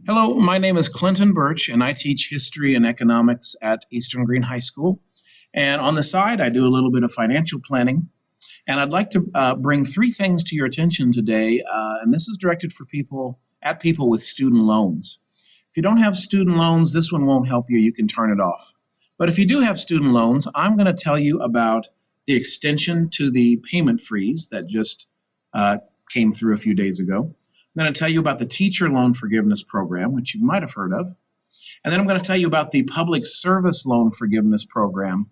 Hello, my name is Clinton Birch, and I teach history and economics at Eastern Green High School. And on the side, I do a little bit of financial planning. And I'd like to bring three things to your attention today. And this is directed for people with student loans. If you don't have student loans, this one won't help you. You can turn it off. But if you do have student loans, I'm going to tell you about the extension to the payment freeze that just came through a few days ago. I'm going to tell you about the teacher loan forgiveness program, which you might have heard of. And then I'm going to tell you about the public service loan forgiveness program,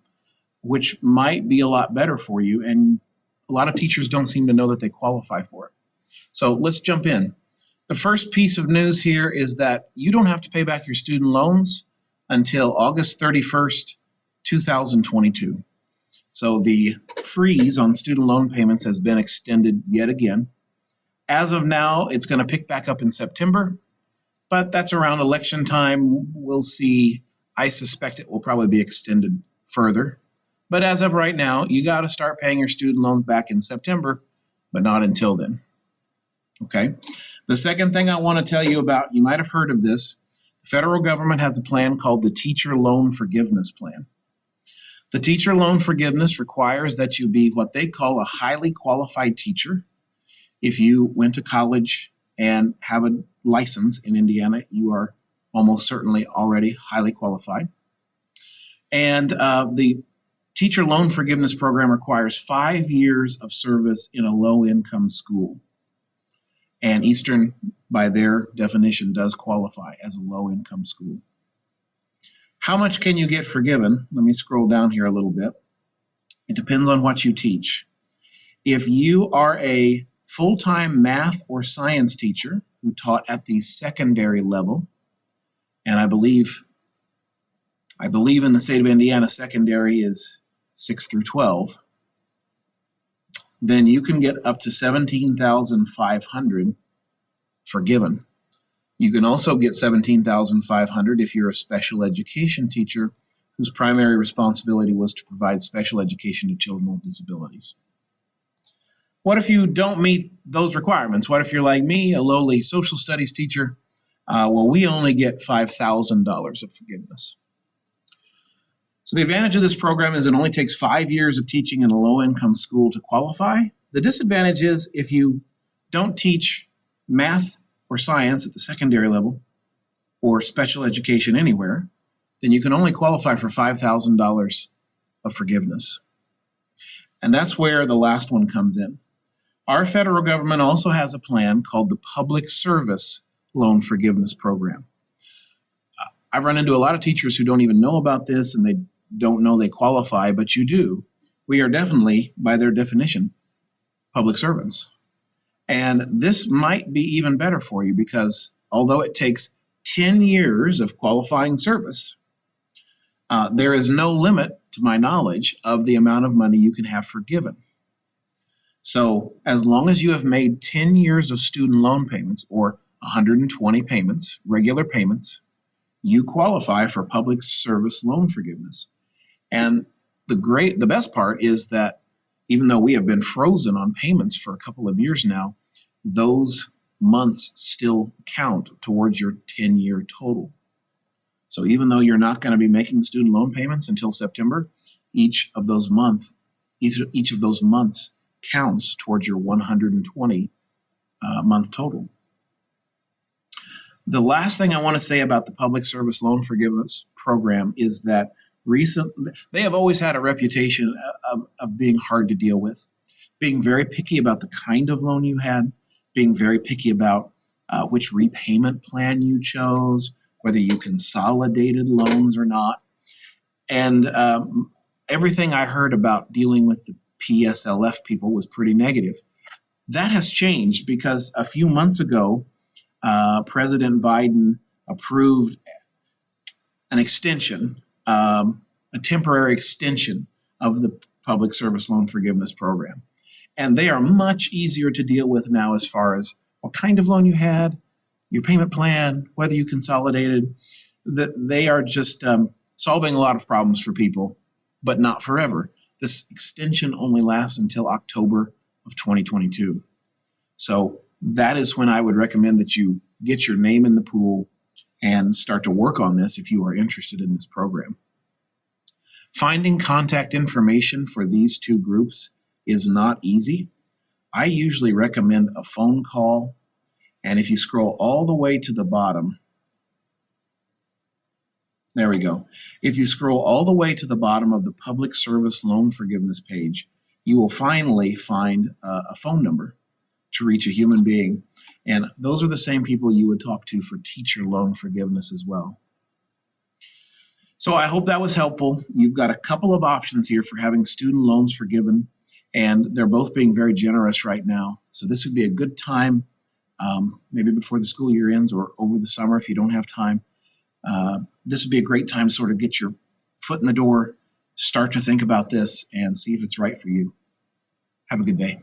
which might be a lot better for you. And a lot of teachers don't seem to know that they qualify for it. So let's jump in. The first piece of news here is that you don't have to pay back your student loans until August 31st, 2022. So the freeze on student loan payments has been extended yet again. As of now, it's going to pick back up in September, but that's around election time. We'll see. I suspect it will probably be extended further. But as of right now, you got to start paying your student loans back in September, but not until then. Okay. The second thing I want to tell you about, you might have heard of this. The federal government has a plan called the Teacher Loan Forgiveness Plan. The teacher loan forgiveness requires that you be what they call a highly qualified teacher. If you went to college and have a license in Indiana, you are almost certainly already highly qualified. And the teacher loan forgiveness program requires 5 years of service in a low-income school. And Eastern, by their definition, does qualify as a low-income school. How much can you get forgiven? Let me scroll down here a little bit. It depends on what you teach. If you are a full-time math or science teacher who taught at the secondary level, and I believe in the state of Indiana, secondary is 6 through 12, then you can get up to $17,500 forgiven. You can also get $17,500 if you're a special education teacher whose primary responsibility was to provide special education to children with disabilities. What if you don't meet those requirements? What if you're like me, a lowly social studies teacher? Well, we only get $5,000 of forgiveness. So the advantage of this program is it only takes 5 years of teaching in a low-income school to qualify. The disadvantage is if you don't teach math or science at the secondary level or special education anywhere, then you can only qualify for $5,000 of forgiveness. And that's where the last one comes in. Our federal government also has a plan called the Public Service Loan Forgiveness Program. I've run into a lot of teachers who don't even know about this and they don't know they qualify, but you do. We are definitely, by their definition, public servants. And this might be even better for you because although it takes 10 years of qualifying service, there is no limit, to my knowledge, of the amount of money you can have forgiven. So as long as you have made 10 years of student loan payments or 120 payments, regular payments, you qualify for public service loan forgiveness. And the best part is that even though we have been frozen on payments for a couple of years now, those months still count towards your 10-year total. So even though you're not going to be making student loan payments until September, each of those months counts towards your 120 month total. The last thing I want to say about the Public Service Loan Forgiveness Program is that they have always had a reputation of being hard to deal with, being very picky about the kind of loan you had, being very picky about which repayment plan you chose, whether you consolidated loans or not. And everything I heard about dealing with the PSLF people was pretty negative. That has changed because a few months ago, President Biden approved an extension, a temporary extension of the Public Service Loan Forgiveness Program. And they are much easier to deal with now as far as what kind of loan you had, your payment plan, whether you consolidated. They are just solving a lot of problems for people, but not forever. This extension only lasts until October of 2022. So that is when I would recommend that you get your name in the pool and start to work on this if you are interested in this program. Finding contact information for these two groups is not easy. I usually recommend a phone call, and if you scroll all the way to the bottom, there we go. If you scroll all the way to the bottom of the public service loan forgiveness page, you will finally find a phone number to reach a human being. And those are the same people you would talk to for teacher loan forgiveness as well. So I hope that was helpful. You've got a couple of options here for having student loans forgiven, and they're both being very generous right now. So this would be a good time, maybe before the school year ends or over the summer if you don't have time. This would be a great time to sort of get your foot in the door, start to think about this, and see if it's right for you. Have a good day.